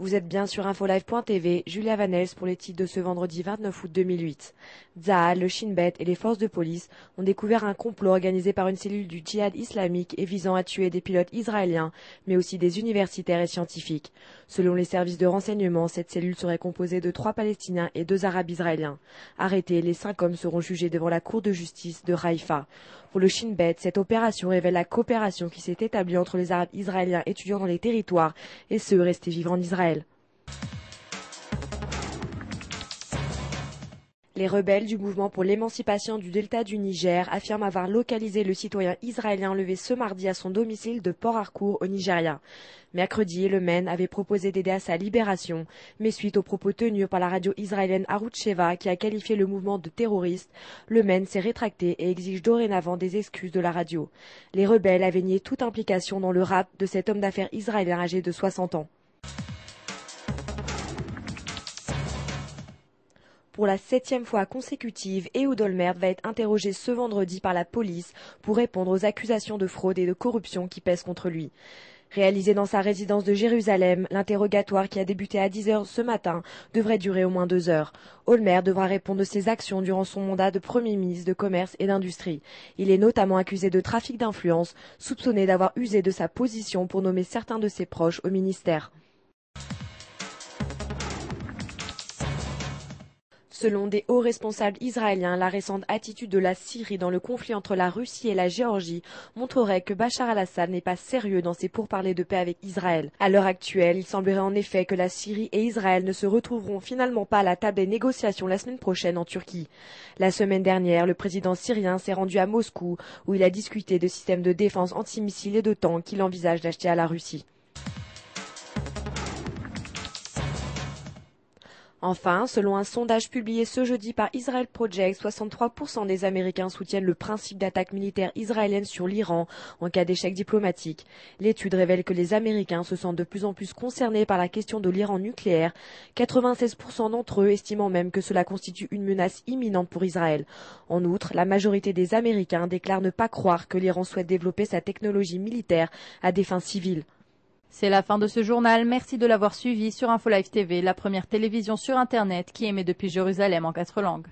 Vous êtes bien sur infolive.tv, Julia Vanels pour les titres de ce vendredi 29 août 2008. Tsahal, le Shin Bet et les forces de police ont découvert un complot organisé par une cellule du djihad islamique et visant à tuer des pilotes israéliens, mais aussi des universitaires et scientifiques. Selon les services de renseignement, cette cellule serait composée de 3 Palestiniens et 2 Arabes israéliens. Arrêtés, les 5 hommes seront jugés devant la cour de justice de Haïfa. Pour le Shin Bet, cette opération révèle la coopération qui s'est établie entre les Arabes israéliens étudiant dans les territoires et ceux restés vivre en Israël. Les rebelles du mouvement pour l'émancipation du delta du Niger affirment avoir localisé le citoyen israélien enlevé ce mardi à son domicile de Port Harcourt au Nigeria. Mercredi, le MEN avait proposé d'aider à sa libération, mais suite aux propos tenus par la radio israélienne Arutz Sheva qui a qualifié le mouvement de terroriste, le MEN s'est rétracté et exige dorénavant des excuses de la radio. Les rebelles avaient nié toute implication dans le rapt de cet homme d'affaires israélien âgé de 60 ans. Pour la 7e fois consécutive, Ehud Olmert va être interrogé ce vendredi par la police pour répondre aux accusations de fraude et de corruption qui pèsent contre lui. Réalisé dans sa résidence de Jérusalem, l'interrogatoire qui a débuté à 10 heures ce matin devrait durer au moins 2 heures. Olmert devra répondre de ses actions durant son mandat de Premier ministre de Commerce et d'Industrie. Il est notamment accusé de trafic d'influence, soupçonné d'avoir usé de sa position pour nommer certains de ses proches au ministère. Selon des hauts responsables israéliens, la récente attitude de la Syrie dans le conflit entre la Russie et la Géorgie montrerait que Bachar al-Assad n'est pas sérieux dans ses pourparlers de paix avec Israël. À l'heure actuelle, il semblerait en effet que la Syrie et Israël ne se retrouveront finalement pas à la table des négociations la semaine prochaine en Turquie. La semaine dernière, le président syrien s'est rendu à Moscou où il a discuté de systèmes de défense antimissiles et de tanks qu'il envisage d'acheter à la Russie. Enfin, selon un sondage publié ce jeudi par Israel Project, 63% des Américains soutiennent le principe d'attaque militaire israélienne sur l'Iran en cas d'échec diplomatique. L'étude révèle que les Américains se sentent de plus en plus concernés par la question de l'Iran nucléaire, 96% d'entre eux estimant même que cela constitue une menace imminente pour Israël. En outre, la majorité des Américains déclarent ne pas croire que l'Iran souhaite développer sa technologie militaire à des fins civiles. C'est la fin de ce journal. Merci de l'avoir suivi sur InfoLive TV, la première télévision sur Internet qui émet depuis Jérusalem en 4 langues.